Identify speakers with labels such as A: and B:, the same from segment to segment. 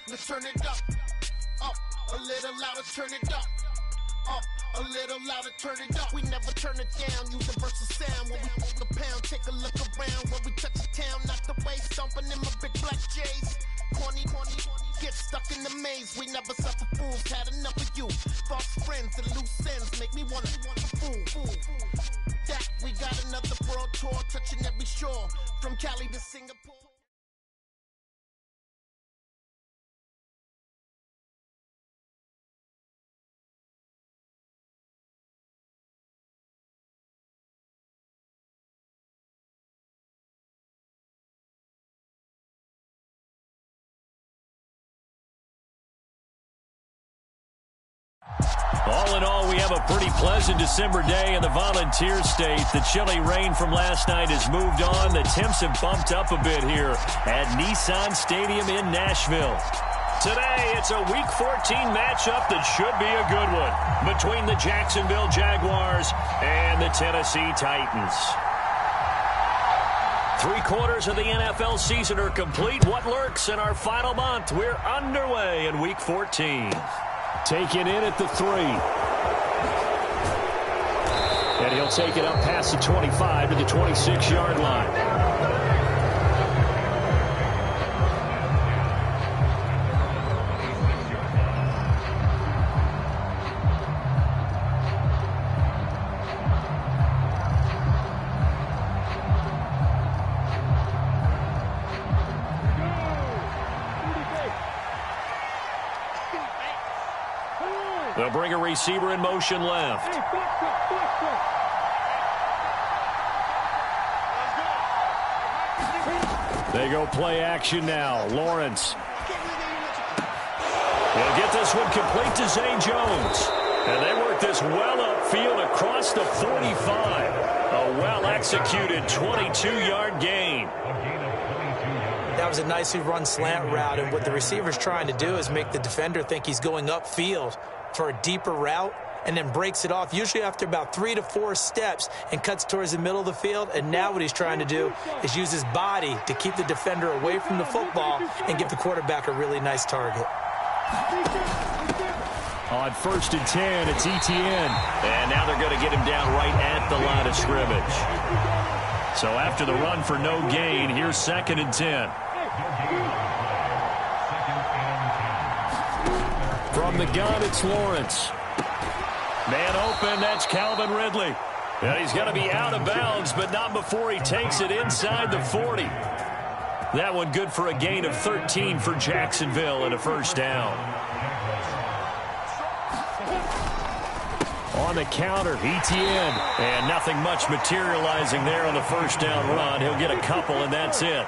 A: Let's turn it up, a little louder, turn it up, a little louder, turn it up. We never turn it down, universal sound. When we walk the pound, take a look around. When we touch the town, knock the way, stomping in my big black J's. Corny, get stuck in the maze. We never suffer fools, had enough of you. False friends and loose ends make me wanna fool. That we got another world tour, touching every shore, from Cali to Singapore.
B: All in all, we have a pretty pleasant December day in the Volunteer State. The chilly rain from last night has moved on. The temps have bumped up a bit here at Nissan Stadium in Nashville. Today, it's a Week 14 matchup that should be a good one between the Jacksonville Jaguars and the Tennessee Titans. 3/4 of the NFL season are complete. What lurks in our final month? We're underway in Week 14. Taken in at the 3. And he'll take it up past the 25 to the 26-yard line. They'll bring a receiver in motion left. They go play action now. Lawrence. He'll get this one complete to Zay Jones. And they work this well upfield across the 45. A well-executed 22-yard gain.
C: That was a nicely run slant route, and what the receiver's trying to do is make the defender think he's going upfield for a deeper route, and then breaks it off, usually after about 3 to 4 steps, and cuts towards the middle of the field. And now what he's trying to do is use his body to keep the defender away from the football and give the quarterback a really nice target.
B: On 1st and 10, it's Etienne. And now they're going to get him down right at the line of scrimmage. So after the run for no gain, here's 2nd and 10. From the gun, it's Lawrence. Man open, that's Calvin Ridley. And he's going to be out of bounds, but not before he takes it inside the 40. That one good for a gain of 13 for Jacksonville and a first down. On the counter, Etienne. And nothing much materializing there on the first down run. He'll get a couple, and that's it.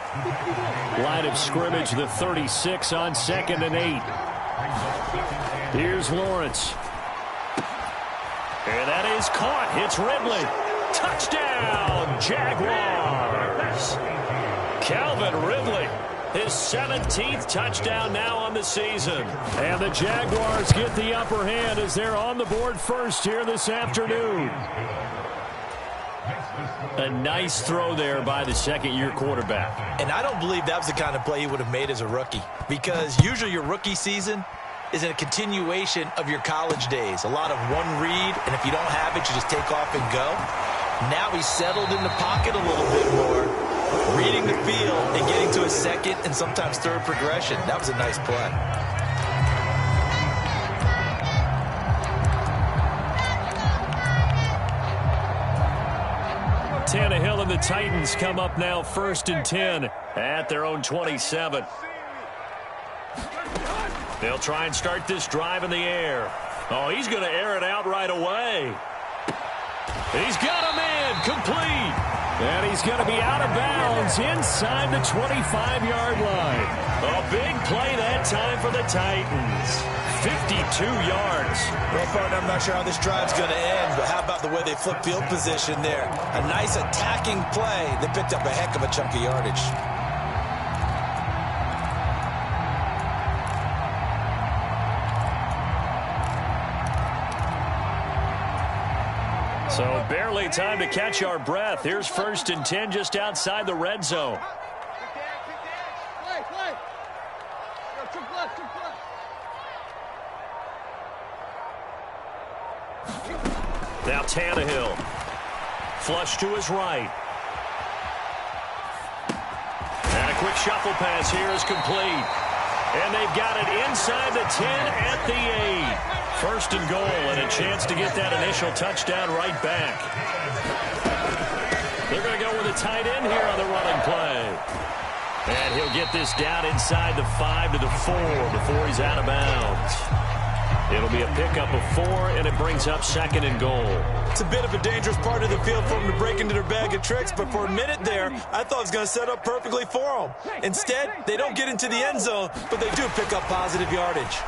B: Line of scrimmage, the 36 on 2nd and 8. Here's Lawrence. And that is caught. It's Ridley. Touchdown, Jaguars. Calvin Ridley, his 17th touchdown now on the season. And the Jaguars get the upper hand as they're on the board first here this afternoon. A nice throw there by the second-year quarterback.
C: And I don't believe that was the kind of play he would have made as a rookie, because usually your rookie season is a continuation of your college days. A lot of one read, and if you don't have it, you just take off and go. Now he's settled in the pocket a little bit more, reading the field and getting to a second and sometimes third progression. That was a nice play.
B: Tannehill and the Titans come up now 1st and 10 at their own 27. They'll try and start this drive in the air. Oh, he's going to air it out right away. He's got a man complete. And he's going to be out of bounds inside the 25-yard line. A big play that time for the Titans. 52 yards.
C: Well, partner, I'm not sure how this drive's going to end, but how about the way they flip field position there? A nice attacking play that picked up a heck of a chunk of yardage.
B: So barely time to catch our breath. Here's 1st and 10 just outside the red zone. Now Tannehill. Flush to his right. And a quick shuffle pass here is complete. And they've got it inside the 10 at the 8. First and goal, and a chance to get that initial touchdown right back. They're going to go with a tight end here on the running play. And he'll get this down inside the 5 to the 4 before he's out of bounds. It'll be a pickup of 4, and it brings up second and goal.
C: It's a bit of a dangerous part of the field for them to break into their bag of tricks, but for a minute there, I thought it was going to set up perfectly for them. Instead, they don't get into the end zone, but they do pick up positive yardage.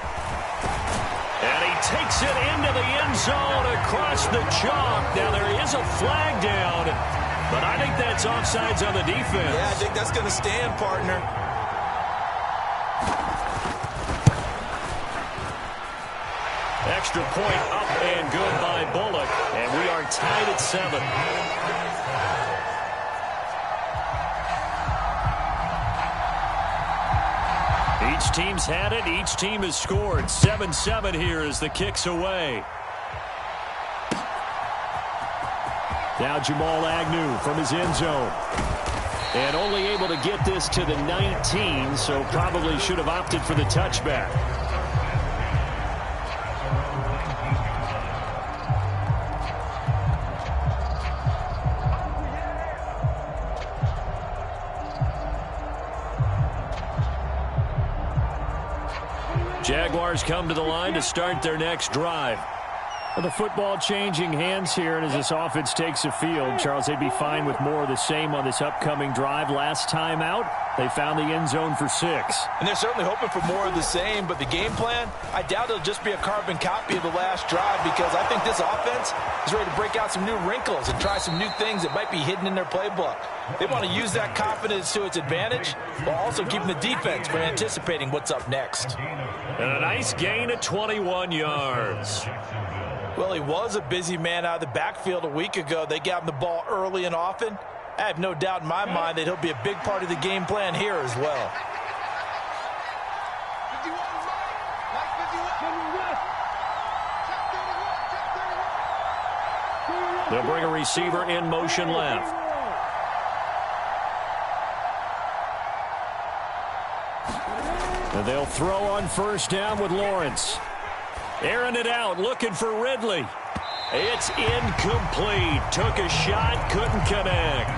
B: And he takes it into the end zone across the chalk. Now, there is a flag down, but I think that's offsides on the defense.
C: Yeah, I think that's going to stand, partner.
B: Extra point up and good by Bullock, and we are tied at 7. Each team's had it. Each team has scored. 7-7 here as the kick's away. Now Jamal Agnew from his end zone. And only able to get this to the 19, so probably should have opted for the touchback. Jaguars come to the line to start their next drive. Well, the football changing hands here, and as this offense takes the field, Charles, they'd be fine with more of the same on this upcoming drive. Last time out, they found the end zone for 6.
C: And they're certainly hoping for more of the same, but the game plan, I doubt it'll just be a carbon copy of the last drive, because I think this offense is ready to break out some new wrinkles and try some new things that might be hidden in their playbook. They want to use that confidence to its advantage, while also keeping the defense from anticipating what's up next.
B: And a nice gain of 21 yards.
C: Well, he was a busy man out of the backfield a week ago. They got him the ball early and often. I have no doubt in my mind that he'll be a big part of the game plan here as well.
B: They'll bring a receiver in motion left. And they'll throw on first down with Lawrence. Airing it out, looking for Ridley. It's incomplete. Took a shot, couldn't connect.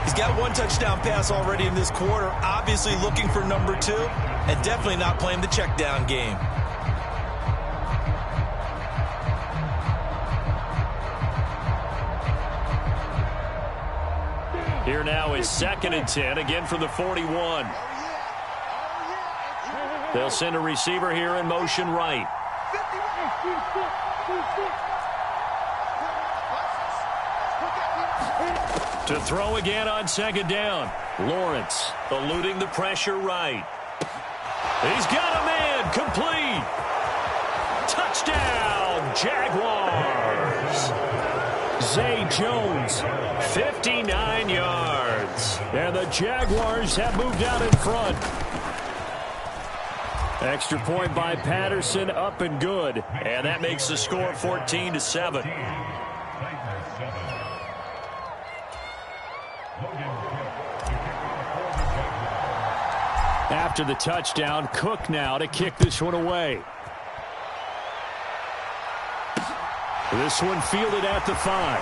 C: He's got one touchdown pass already in this quarter, obviously looking for number 2, and definitely not playing the check down game.
B: Here now is 2nd and 10, again from the 41. They'll send a receiver here in motion right. To throw again on 2nd down. Lawrence eluding the pressure right. He's got a man, complete. Touchdown, Jaguars. Zay Jones, 59 yards. And the Jaguars have moved out in front. Extra point by Patterson, up and good. And that makes the score 14-7. After the touchdown, Cook now to kick this one away. This one fielded at the 5.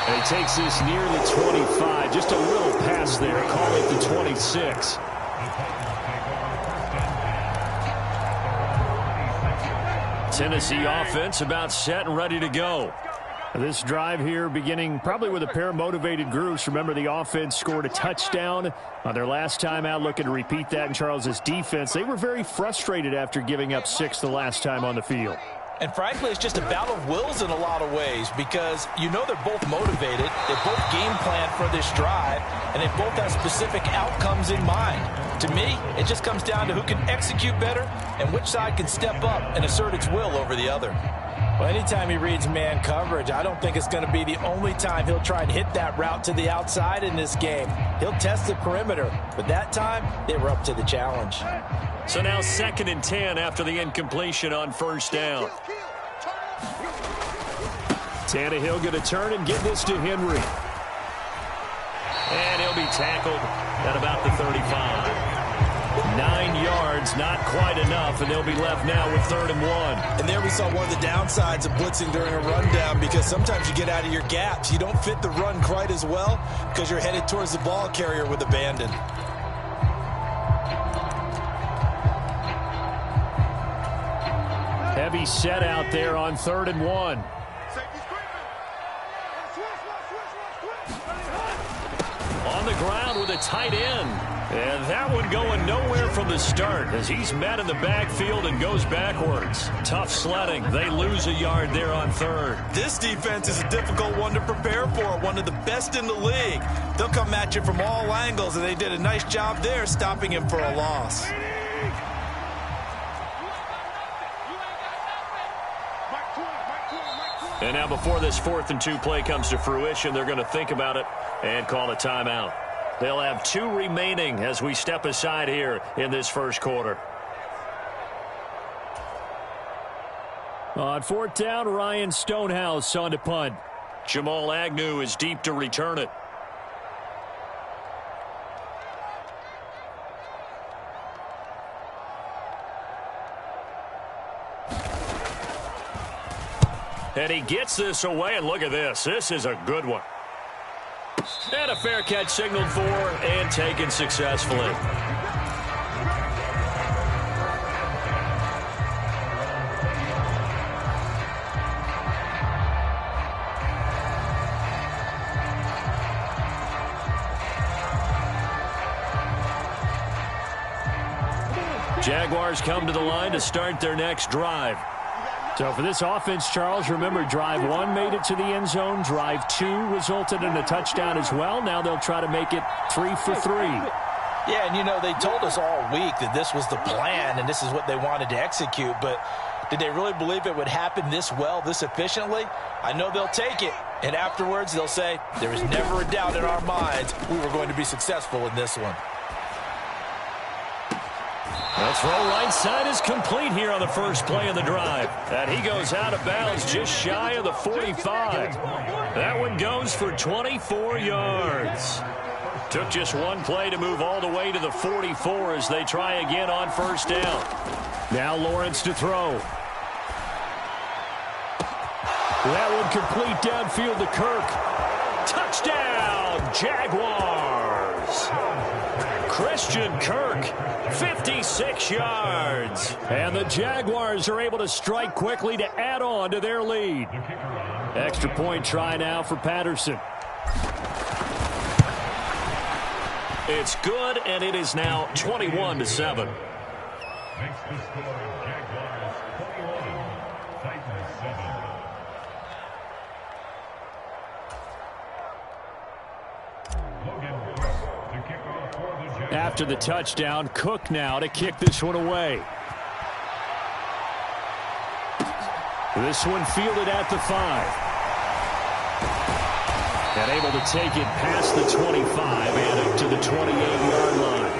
B: And he takes this near the 25. Just a little pass there. Call it the 26. Tennessee offense about set and ready to go. This drive here beginning probably with a pair of motivated groups. Remember, the offense scored a touchdown on their last time out, looking to repeat that in Charles's defense. They were very frustrated after giving up 6 the last time on the field.
C: And frankly, it's just a battle of wills in a lot of ways, because you know they're both motivated. They both game plan for this drive. and they both have specific outcomes in mind. To me, it just comes down to who can execute better and which side can step up and assert its will over the other. Well, anytime he reads man coverage, I don't think it's going to be the only time he'll try and hit that route to the outside in this game. He'll test the perimeter, but that time, they were up to the challenge.
B: So now 2nd and 10 after the incompletion on first down. Tannehill going to turn and give this to Henry. And he'll be tackled at about the 35. 9 yards, not quite enough, and they'll be left now with 3rd and 1.
C: And there we saw one of the downsides of blitzing during a rundown, because sometimes you get out of your gaps. You don't fit the run quite as well because you're headed towards the ball carrier with abandon.
B: Heavy set out there on 3rd and 1. On the ground with a tight end. And that one going nowhere from the start as he's met in the backfield and goes backwards. Tough sledding. They lose a yard there on 3rd.
C: This defense is a difficult one to prepare for, one of the best in the league. They'll come at you from all angles, and they did a nice job there stopping him for a loss.
B: And now before this 4th and 2 play comes to fruition, they're going to think about it and call a timeout. They'll have 2 remaining as we step aside here in this first quarter. On 4th down, Ryan Stonehouse on to punt. Jamal Agnew is deep to return it. And he gets this away, and look at this. This is a good one. And a fair catch signaled for and taken successfully. Jaguars come to the line to start their next drive. So for this offense, Charles, remember, drive 1 made it to the end zone. Drive 2 resulted in a touchdown as well. Now they'll try to make it 3 for 3.
C: Yeah, and you know, they told us all week that this was the plan and this is what they wanted to execute. But did they really believe it would happen this well, this efficiently? I know they'll take it. And afterwards, they'll say, there was never a doubt in our minds we were going to be successful in this one.
B: The throw right side is complete here on the first play of the drive. And he goes out of bounds just shy of the 45. That one goes for 24 yards. Took just one play to move all the way to the 44 as they try again on first down. Now Lawrence to throw. That one complete downfield to Kirk. Touchdown, Jaguars. Christian Kirk, 56 yards. And the Jaguars are able to strike quickly to add on to their lead. Extra point try now for Patterson. It's good, and it is now 21-7.
D: Makes the score Jaguars 21, Titans 7.
B: After the touchdown, Cook now to kick this one away. This one fielded at the 5. And able to take it past the 25 and up to the 28-yard line.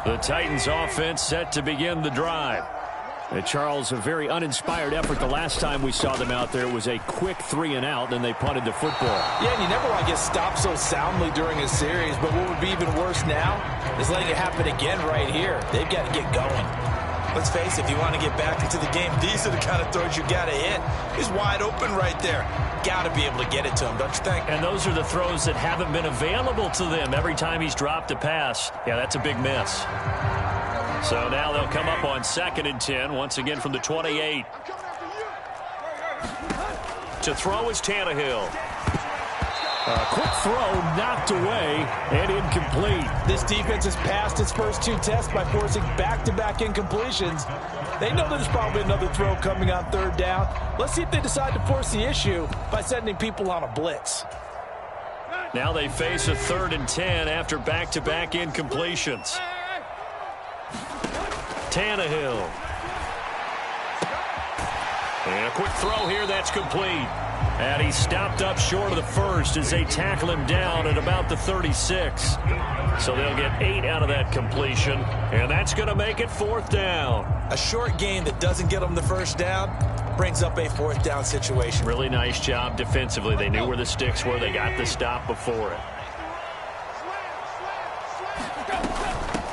B: The Titans offense set to begin the drive. And Charles, a very uninspired effort. The last time we saw them out there was a quick 3-and-out, and they punted the football.
C: Yeah, and you never want to get stopped so soundly during a series, but what would be even worse now is letting it happen again right here. They've got to get going. Let's face it, if you want to get back into the game, these are the kind of throws you got to hit. He's wide open right there. Got to be able to get it to him, don't you think?
B: And those are the throws that haven't been available to them every time he's dropped a pass. Yeah, that's a big miss. So now they'll come up on 2nd and 10, once again from the 28. To throw is Tannehill. Quick throw knocked away and incomplete.
C: This defense has passed its first 2 tests by forcing back-to-back incompletions. They know there's probably another throw coming on 3rd down. Let's see if they decide to force the issue by sending people on a blitz.
B: Now they face a 3rd and 10 after back-to-back incompletions. Tannehill. And a quick throw here that's complete. And he stopped up short of the first as they tackle him down at about the 36. So they'll get 8 out of that completion, and that's going to make it 4th down.
C: A short gain that doesn't get them the first down brings up a 4th down situation.
B: Really nice job defensively. They knew where the sticks were. They got the stop before it.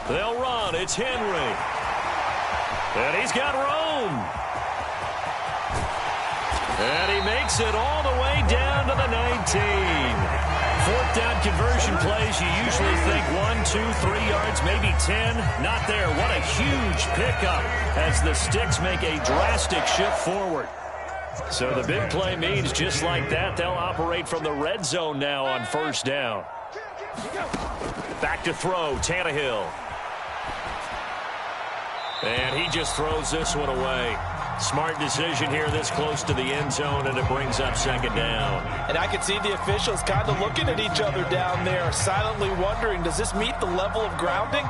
B: They'll run. It's Henry. And he's got room. And he makes it all the way down to the 19. 4th down conversion plays, you usually think 1, 2, 3 yards, maybe 10. Not there. What a huge pickup as the sticks make a drastic shift forward. So the big play means just like that, they'll operate from the red zone now on 1st down. Back to throw, Tannehill. And he just throws this one away. Smart decision here this close to the end zone, and it brings up 2nd down.
C: And I can see the officials kind of looking at each other down there, silently wondering, does this meet the level of grounding?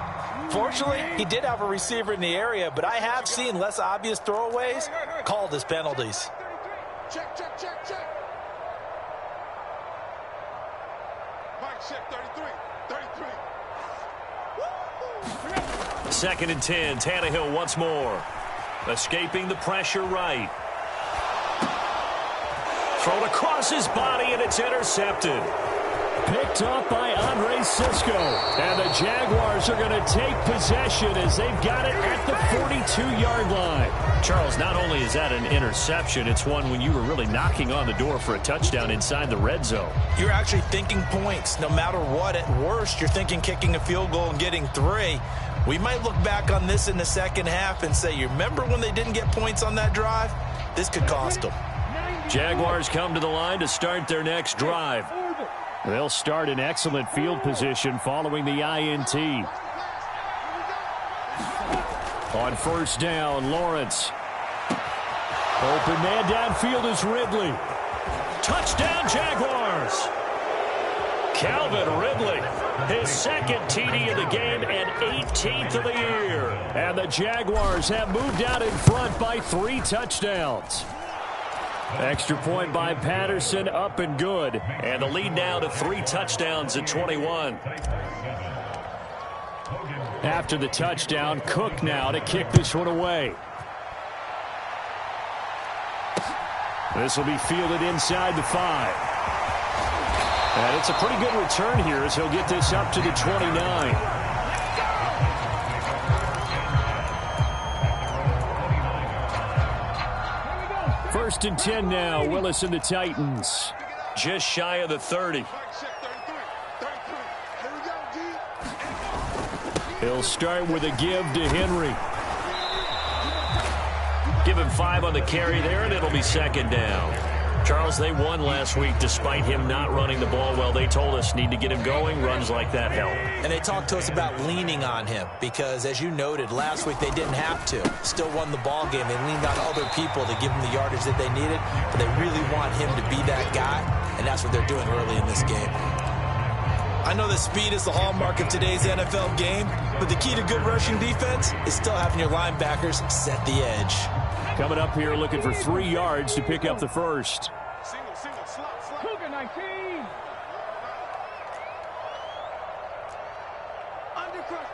C: Fortunately, he did have a receiver in the area, but I have seen less obvious throwaways called as penalties.
A: Check. Mike, check 33.
B: 2nd and 10. Tannehill once more. Escaping the pressure right. Thrown across his body, and it's intercepted. Picked up by Andre Sisco. And the Jaguars are going to take possession as they've got it at the 42-yard line. Charles, not only is that an interception, it's one when you were really knocking on the door for a touchdown inside the red zone.
C: You're actually thinking points. No matter what, at worst, you're thinking kicking a field goal and getting 3. We might look back on this in the second half and say, you remember when they didn't get points on that drive? This could cost them.
B: Jaguars come to the line to start their next drive. They'll start in excellent field position following the INT. On 1st down, Lawrence. Open man downfield is Ridley. Touchdown, Jaguars! Calvin Ridley, his 2nd TD of the game and 18th of the year. And the Jaguars have moved out in front by 3 touchdowns. Extra point by Patterson, up and good. And the lead now to 3 touchdowns at 21. After the touchdown, Cook now to kick this one away. This will be fielded inside the 5. And it's a pretty good return here as he'll get this up to the 29. First and 10 now. Willis and the Titans. Just shy of the 30. He'll start with a give to Henry. Give him 5 on the carry there, and it'll be 2nd down. Charles, they won last week despite him not running the ball well. They told us need to get him going. Runs like that help.
C: And they talked to us about leaning on him because, as you noted, last week they didn't have to. Still won the ball game. They leaned on other people to give them the yardage that they needed, but they really want him to be that guy, and that's what they're doing early in this game. I know that speed is the hallmark of today's NFL game, but the key to good rushing defense is still having your linebackers set the edge.
B: Coming up here looking for 3 yards to pick up the first.
A: Single, slot. Cougar 19. Undercut.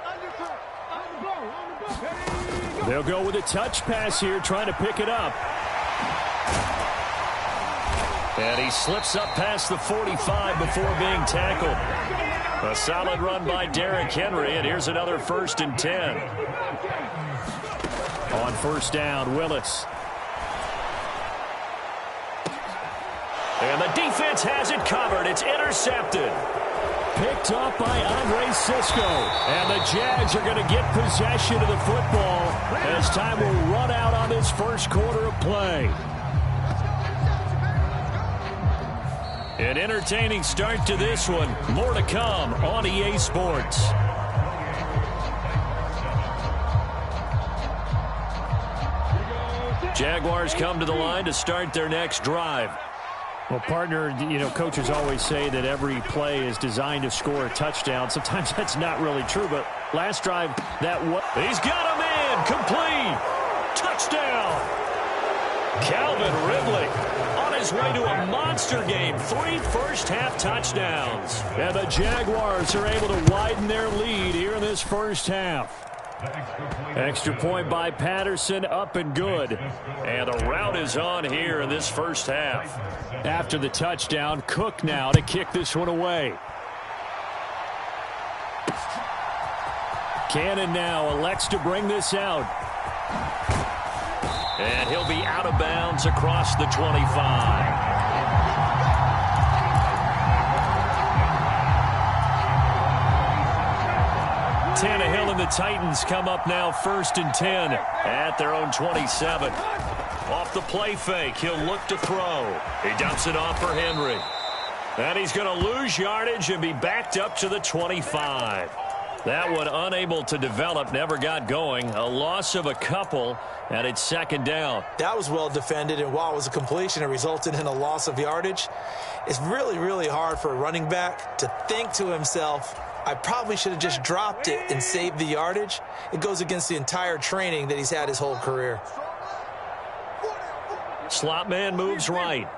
A: On the ball.
B: They'll go with a touch pass here, trying to pick it up. And he slips up past the 45 before being tackled. A solid run by Derrick Henry, and here's another 1st and 10. On 1st down, Willis. And the defense has it covered. It's intercepted. Picked up by Andre Sisco. And the Jags are going to get possession of the football as time will run out on this first quarter of play. An entertaining start to this one. More to come on EA Sports. Jaguars come to the line to start their next drive.
E: Well, partner, coaches always say that every play is designed to score a touchdown. Sometimes that's not really true, but last drive,
B: He's got him in. Complete. Touchdown. Calvin Ridley on his way to a monster game. 3 first-half touchdowns. And the Jaguars are able to widen their lead here in this first half. Extra point by Patterson, up and good. And the route is on here in this first half.
E: After the touchdown, Cook now to kick this one away.
B: Cannon now elects to bring this out. And he'll be out of bounds across the 25. Tannehill and the Titans come up now 1st and 10 at their own 27. Off the play fake, he'll look to throw. He dumps it off for Henry. And he's going to lose yardage and be backed up to the 25. That one unable to develop, never got going. A loss of a couple, and it's 2nd down.
C: That was well defended, and while it was a completion, it resulted in a loss of yardage. It's really, really hard for a running back to think to himself, I probably should have just dropped it and saved the yardage. It goes against the entire training that he's had his whole career.
B: Slot man moves right.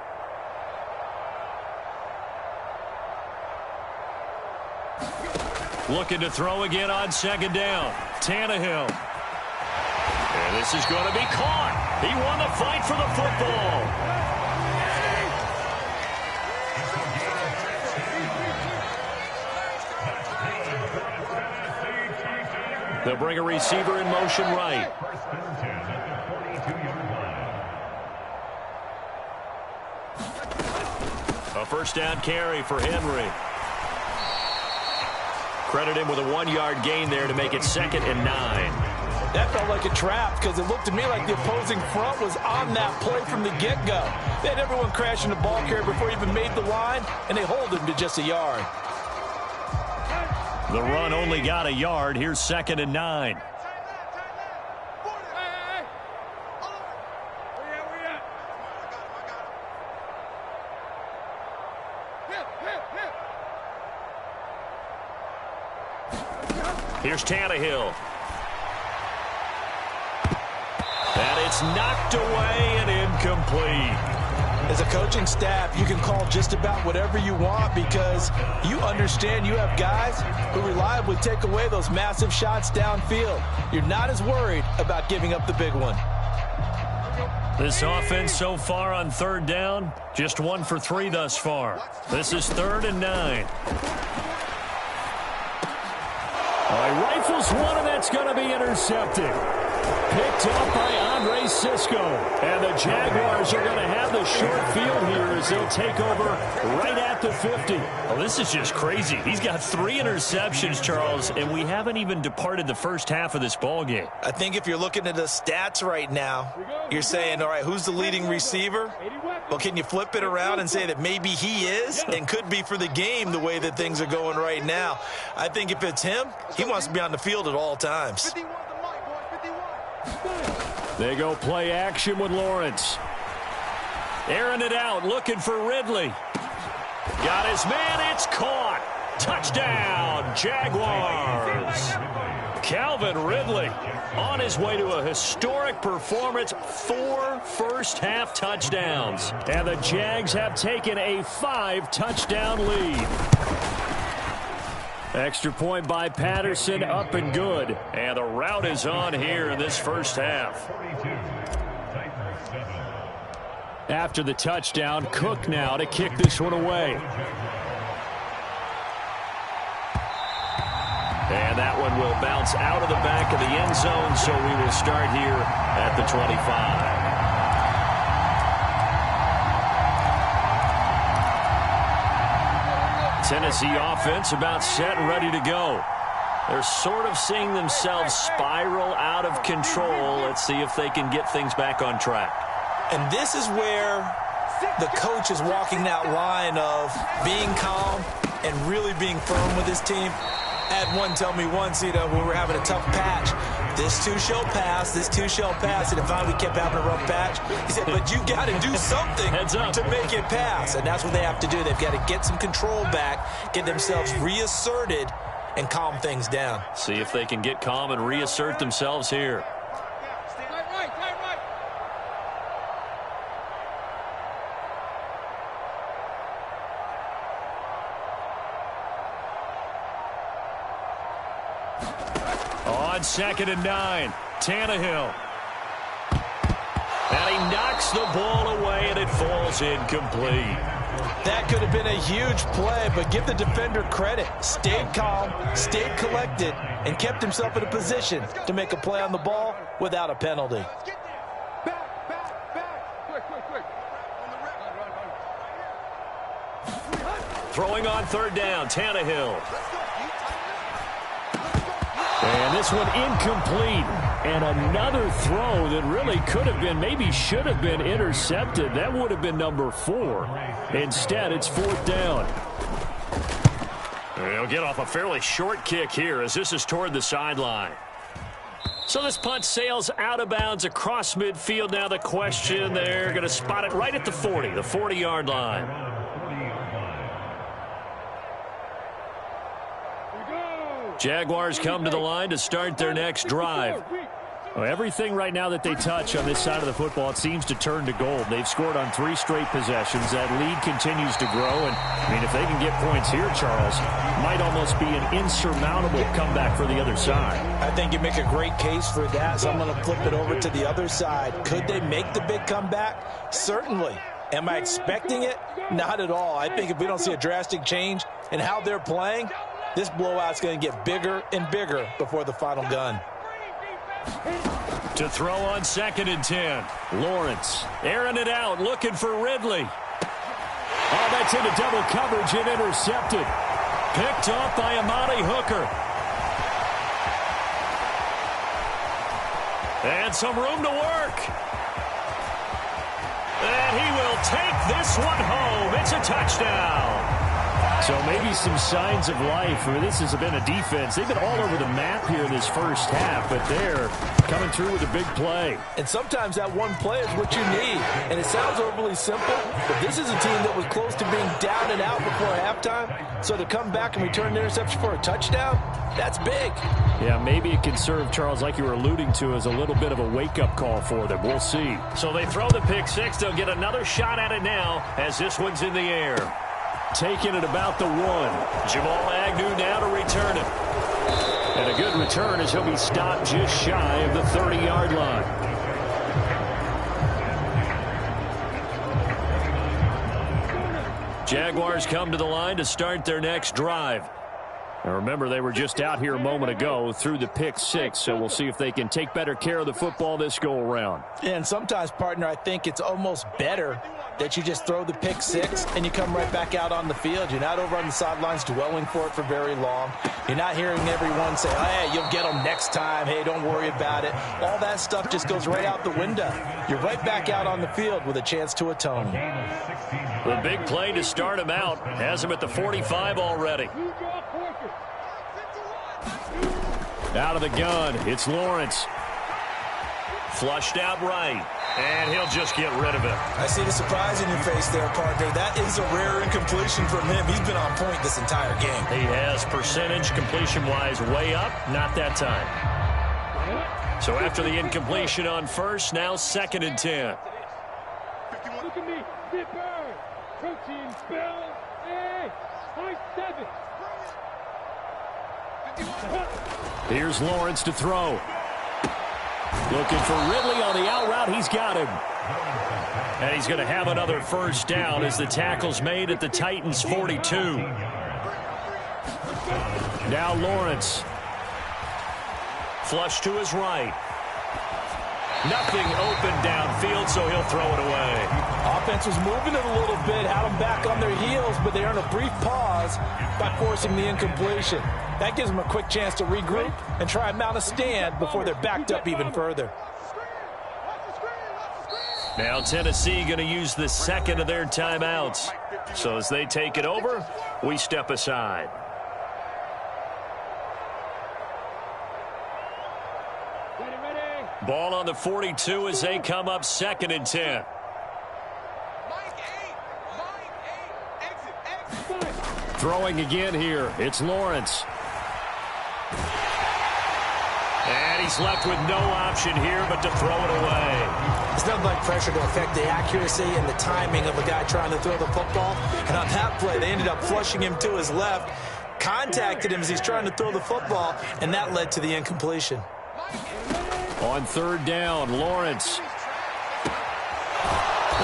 B: Looking to throw again on 2nd down. Tannehill. And this is going to be caught. He won the fight for the football. They'll bring a receiver in motion right. A first down carry for Henry. Credit him with a 1-yard gain there to make it 2nd and 9.
C: That felt like a trap because it looked to me like the opposing front was on that play from the get-go. They had everyone crashing the ball carrier before he even made the line, and they hold him to just a yard.
B: The run only got a yard. Here's 2nd and 9. Here's Tannehill. And it's knocked away and incomplete.
C: As a coaching staff, you can call just about whatever you want because you understand you have guys who reliably take away those massive shots downfield. You're not as worried about giving up the big one.
B: This offense so far on 3rd down, just 1 for 3 thus far. This is 3rd and 9. He rifles one, and that's going to be intercepted. Picked up by Andre Sisco. And the Jaguars are going to have the short field here as they'll take over right at the 50. Well, this is just crazy. He's got 3 interceptions, Charles, and we haven't even departed the first half of this ball game.
C: I think if you're looking at the stats right now, you're saying, all right, who's the leading receiver? Well, can you flip it around and say that maybe he is and could be for the game the way that things are going right now? I think if it's him, he wants to be on the field at all times.
B: They go play action with Lawrence. Airing it out, looking for Ridley. Got his man, it's caught. Touchdown, Jaguars. Calvin Ridley on his way to a historic performance, 4 first-half touchdowns. And the Jags have taken a 5-touchdown lead. Extra point by Patterson, up and good. And the route is on here in this first half.
E: After the touchdown, Cook now to kick this one away.
B: And that one will bounce out of the back of the end zone, so we will start here at the 25. Tennessee offense about set and ready to go. They're sort of seeing themselves spiral out of control. Let's see if they can get things back on track.
C: And this is where the coach is walking that line of being calm and really being firm with his team. I had one tell me once, when we were having a tough patch, this too shall pass, this too shall pass, and if we kept having a rough patch, he said, but you got to do something to make it pass, and that's what they have to do. They've got to get some control back, get themselves reasserted, and calm things down.
B: See if they can get calm and reassert themselves here. On 2nd and 9, Tannehill. And he knocks the ball away, and it falls incomplete.
C: That could have been a huge play, but give the defender credit. Stayed calm, stayed collected, and kept himself in a position to make a play on the ball without a penalty.
B: Throwing on 3rd down, Tannehill. And this one incomplete. And another throw that really could have been, maybe should have been intercepted. That would have been number 4. Instead, it's 4th down. He'll get off a fairly short kick here as this is toward the sideline. So this punt sails out of bounds across midfield. Now the question, they're going to spot it right at the 40, the 40-yard line. Jaguars come to the line to start their next drive.
E: Well, everything right now that they touch on this side of the football, it seems to turn to gold. They've scored on 3 straight possessions. That lead continues to grow. And, I mean, if they can get points here, Charles, might almost be an insurmountable comeback for the other side.
C: I think you make a great case for that, so I'm going to flip it over to the other side. Could they make the big comeback? Certainly. Am I expecting it? Not at all. I think if we don't see a drastic change in how they're playing, this blowout's going to get bigger and bigger before the final gun.
B: To throw on 2nd and 10. Lawrence airing it out, looking for Ridley. Oh, that's into double coverage and intercepted. Picked off by Amani Hooker. And some room to work. And he will take this one home. It's a touchdown.
E: So maybe some signs of life. I mean, this has been a defense. They've been all over the map here in this first half, but they're coming through with a big play.
C: And sometimes that one play is what you need. And it sounds overly simple, but this is a team that was close to being down and out before halftime. So to come back and return the interception for a touchdown, that's big.
E: Yeah, maybe it can serve, Charles, like you were alluding to, as a little bit of a wake-up call for them. We'll see.
B: So they throw the pick 6. They'll get another shot at it now as this one's in the air. Taking it about the 1. Jamal Agnew now to return it. And a good return as he'll be stopped just shy of the 30-yard line. Jaguars come to the line to start their next drive. Now remember, they were just out here a moment ago through the pick 6, so we'll see if they can take better care of the football this go-around.
C: And sometimes, partner, I think it's almost better that you just throw the pick 6 and you come right back out on the field. You're not over on the sidelines dwelling for it for very long. You're not hearing everyone say, oh, hey, you'll get them next time. Hey, don't worry about it. All that stuff just goes right out the window. You're right back out on the field with a chance to atone.
B: The big play to start him out has him at the 45 already. Out of the gun, it's Lawrence. Flushed out right, and he'll just get rid of it.
C: I see the surprise in your face there, partner. That is a rare incompletion from him. He's been on point this entire game.
B: He has percentage completion-wise way up, not that time. So after the incompletion on 1st, now 2nd and 10.
F: Look at me, Zipper, protein, spell, A, 7.
E: Here's Lawrence to throw. Looking for Ridley on the out route. He's got him. And he's going to have another 1st down as the tackle's made at the Titans' 42. Now Lawrence. Flush to his right. Nothing open downfield, so he'll throw it away.
C: Offense was moving it a little bit, had them back on their heels, but they earned a brief pause by forcing the incompletion. That gives them a quick chance to regroup and try and mount a stand before they're backed up even further.
B: Now Tennessee going to use the second of their timeouts. So as they take it over, we step aside. Ball on the 42 as they come up 2nd and 10. Throwing again here. It's Lawrence. And he's left with no option here but to throw it away.
C: There's nothing like pressure to affect the accuracy and the timing of a guy trying to throw the football. And on that play, they ended up flushing him to his left, contacted him as he's trying to throw the football, and that led to the incompletion.
B: On 3rd down, Lawrence.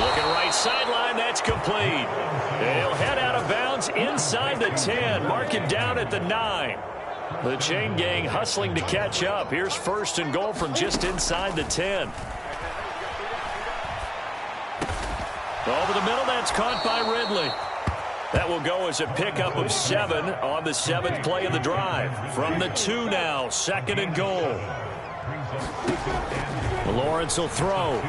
B: Looking right sideline, that's complete. He'll head out of bounds inside the 10. Mark him down at the 9. The chain gang hustling to catch up. Here's 1st and goal from just inside the 10. Over the middle, that's caught by Ridley. That will go as a pickup of 7 on the 7th play of the drive. From the 2 now, 2nd and goal. Lawrence will throw.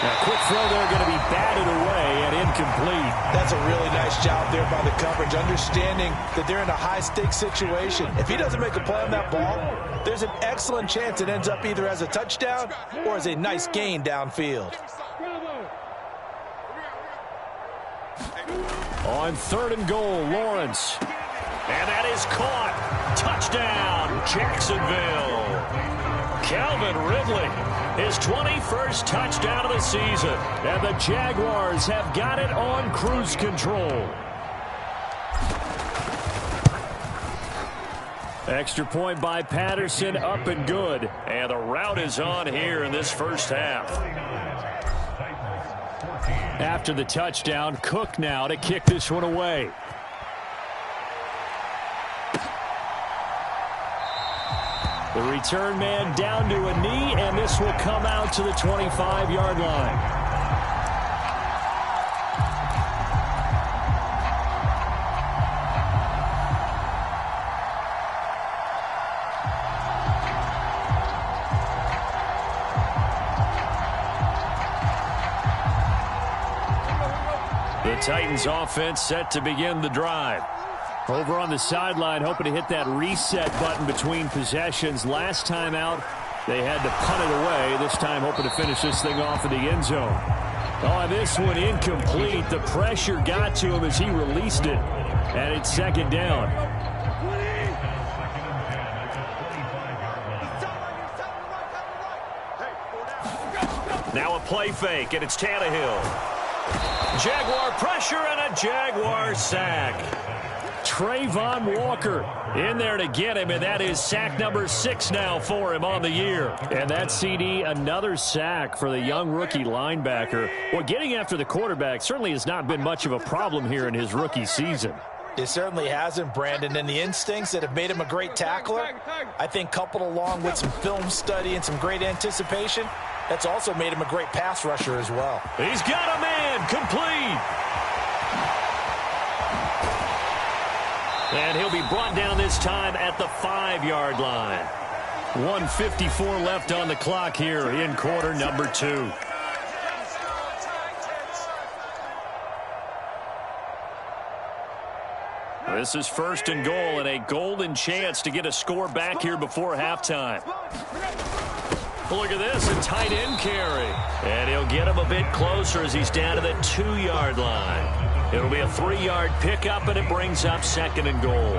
B: Now, quick throw there, going to be batted away and incomplete.
C: That's a really nice job there by the coverage, understanding that they're in a high-stakes situation. If he doesn't make a play on that ball, there's an excellent chance it ends up either as a touchdown or as a nice gain downfield.
B: On 3rd and goal, Lawrence. And that is caught. Touchdown, Jacksonville. Calvin Ridley, his 21st touchdown of the season. And the Jaguars have got it on cruise control. Extra point by Patterson, up and good. And the route is on here in this first half. After the touchdown, Cook now to kick this one away. The return man down to a knee, and this will come out to the 25-yard line. The Titans offense set to begin the drive. Over on the sideline, hoping to hit that reset button between possessions. Last time out, they had to punt it away. This time, hoping to finish this thing off in the end zone. Oh, this one incomplete. The pressure got to him as he released it. And it's 2nd down. Now a play fake, and it's Tannehill. Jaguar pressure and a Jaguar sack. Trayvon Walker in there to get him, and that is sack number 6 now for him on the year. And that CD, another sack for the young rookie linebacker. Well, getting after the quarterback certainly has not been much of a problem here in his rookie season.
C: It certainly hasn't, Brandon, and the instincts that have made him a great tackler, I think coupled along with some film study and some great anticipation, that's also made him a great pass rusher as well.
B: He's got a man, complete. And he'll be brought down this time at the 5-yard line. 1:54 left on the clock here in quarter number 2. This is 1st and goal and a golden chance to get a score back here before halftime. Look at this, a tight end carry. And he'll get him a bit closer as he's down to the 2-yard line. It'll be a 3-yard pickup, and it brings up 2nd and goal.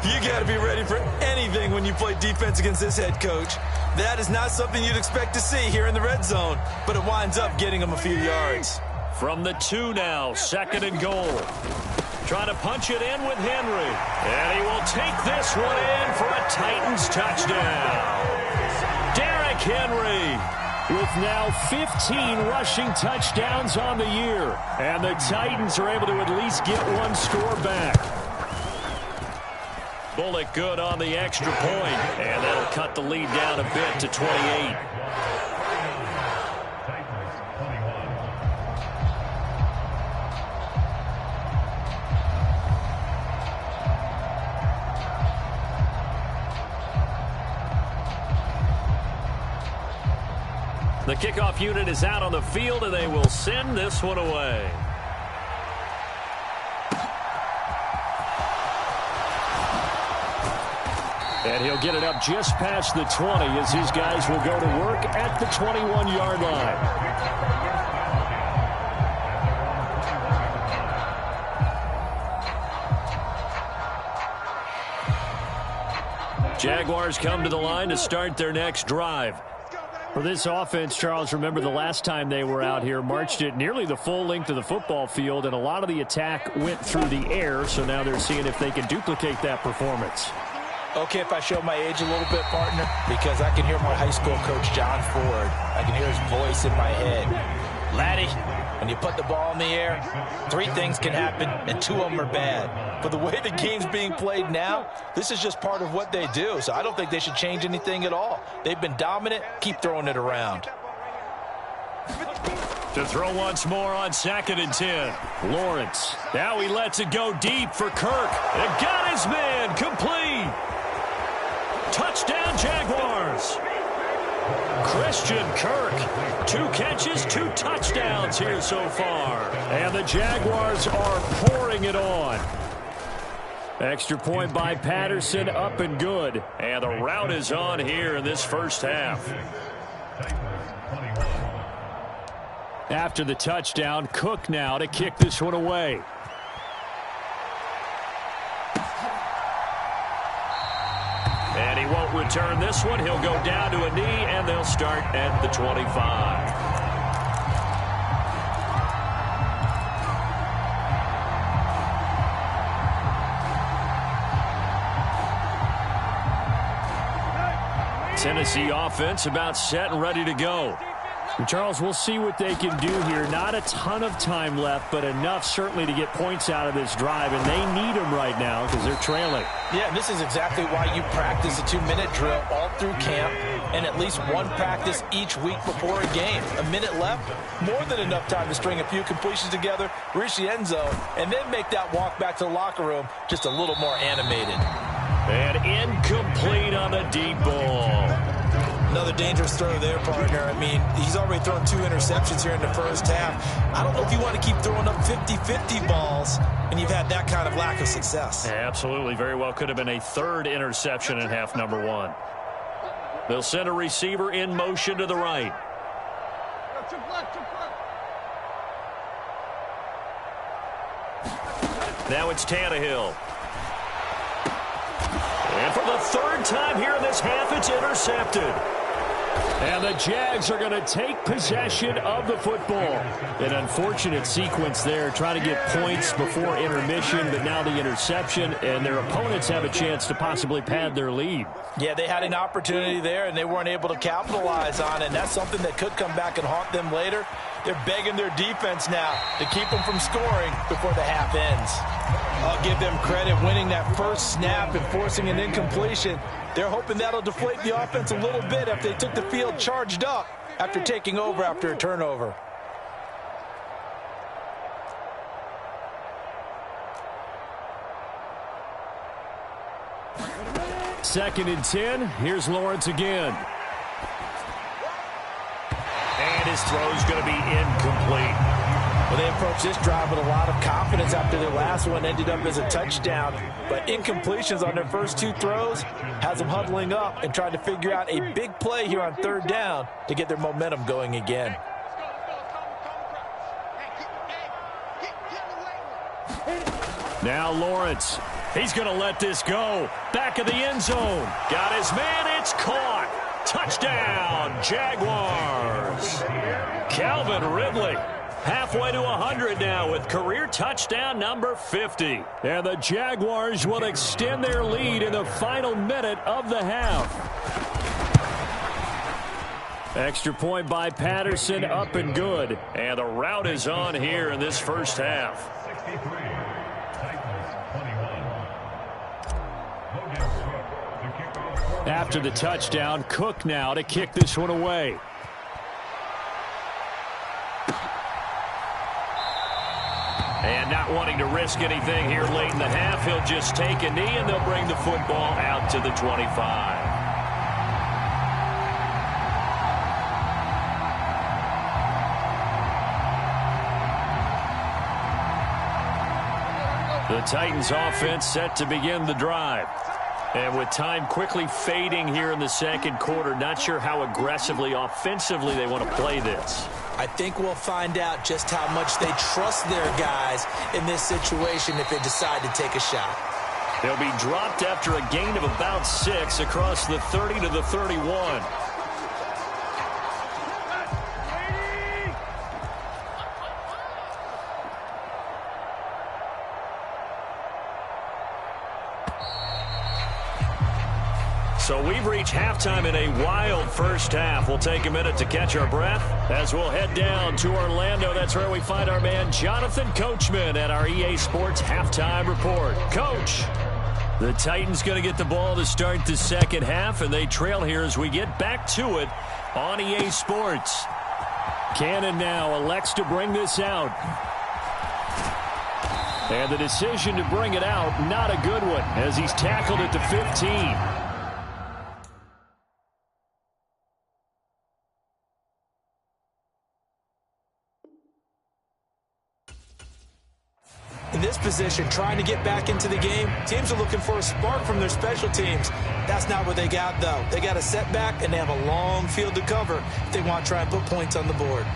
C: You got to be ready for anything when you play defense against this head coach. That is not something you'd expect to see here in the red zone, but it winds up getting him a few yards.
B: From the 2 now, 2nd and goal. Trying to punch it in with Henry. And he will take this one in for a Titans touchdown. Derrick Henry with now 15 rushing touchdowns on the year. And the Titans are able to at least get one score back. Bullock good on the extra point. And that'll cut the lead down a bit to 28. The kickoff unit is out on the field, and they will send this one away. And he'll get it up just past the 20 as his guys will go to work at the 21-yard line. Jaguars come to the line to start their next drive.
E: For this offense, Charles, remember the last time they were out here, marched it nearly the full length of the football field, and a lot of the attack went through the air, so now they're seeing if they can duplicate that performance.
C: Okay, if I show my age a little bit, partner, because I can hear my high school coach, John Ford. I can hear his voice in my head. Laddie, when you put the ball in the air, 3 things can happen, and 2 of them are bad. But the way the game's being played now, this is just part of what they do, so I don't think they should change anything at all. They've been dominant. Keep throwing it around.
B: To throw once more on 2nd and 10. Lawrence. Now he lets it go deep for Kirk. And got his man. Complete. Touchdown, Jaguars. Christian Kirk. 2 catches, 2 touchdowns here so far. And the Jaguars are pouring it on. Extra point by Patterson, up and good. And the route is on here in this first half. After the touchdown, Cook now to kick this one away. And he won't return this one. He'll go down to a knee, and they'll start at the 25. Tennessee offense about set and ready to go.
E: And Charles, we'll see what they can do here. Not a ton of time left, but enough certainly to get points out of this drive, and they need them right now because they're trailing.
C: Yeah, and this is exactly why you practice a 2-minute drill all through camp and at least 1 practice each week before a game. A minute left, more than enough time to string a few completions together, reach the end zone, and then make that walk back to the locker room just a little more animated.
B: And incomplete on the deep ball.
C: Another dangerous throw there, partner. I mean, he's already thrown 2 interceptions here in the first half. I don't know if you want to keep throwing up 50-50 balls, and you've had that kind of lack of success.
B: Absolutely. Very well could have been a 3rd interception in half number 1. They'll send a receiver in motion to the right. Now it's Tannehill. And for the 3rd time here in this half, it's intercepted. And the Jags are going to take possession of the football. An unfortunate sequence there, trying to get points before intermission, but now the interception, and their opponents have a chance to possibly pad their lead.
C: Yeah, they had an opportunity there, and they weren't able to capitalize on it, and that's something that could come back and haunt them later. They're begging their defense now to keep them from scoring before the half ends. I'll give them credit winning that first snap and forcing an incompletion. They're hoping that'll deflate the offense a little bit after they took the field charged up after taking over after a turnover.
B: Second and 10. Here's Lawrence again. And his throw's going to be incomplete.
C: Well, they approached this drive with a lot of confidence after their last one ended up as a touchdown. But incompletions on their first 2 throws has them huddling up and trying to figure out a big play here on 3rd down to get their momentum going again.
B: Now Lawrence. He's going to let this go. Back of the end zone. Got his man. It's caught. Touchdown, Jaguars. Calvin Ridley. Halfway to 100 now with career touchdown number 50. And the Jaguars will extend their lead in the final minute of the half. Extra point by Patterson, up and good. And the route is on here in this first half. After the touchdown, Cook now to kick this one away. And not wanting to risk anything here late in the half, he'll just take a knee, and they'll bring the football out to the 25. The Titans offense set to begin the drive. And with time quickly fading here in the second quarter, not sure how aggressively, offensively they want to play this.
C: I think we'll find out just how much they trust their guys in this situation if they decide to take a shot.
B: They'll be dropped after a gain of about 6 across the 30 to the 31. So we've reached halftime in a wild first half. We'll take a minute to catch our breath as we'll head down to Orlando. That's where we find our man Jonathan Coachman at our EA Sports Halftime Report. Coach, the Titans going to get the ball to start the second half, and they trail here as we get back to it on EA Sports. Cannon now elects to bring this out. And the decision to bring it out, not a good one, as he's tackled at the 15.
C: In this position, trying to get back into the game, teams are looking for a spark from their special teams. That's not what they got, though. They got a setback, and they have a long field to cover if they want to try and put points on the board.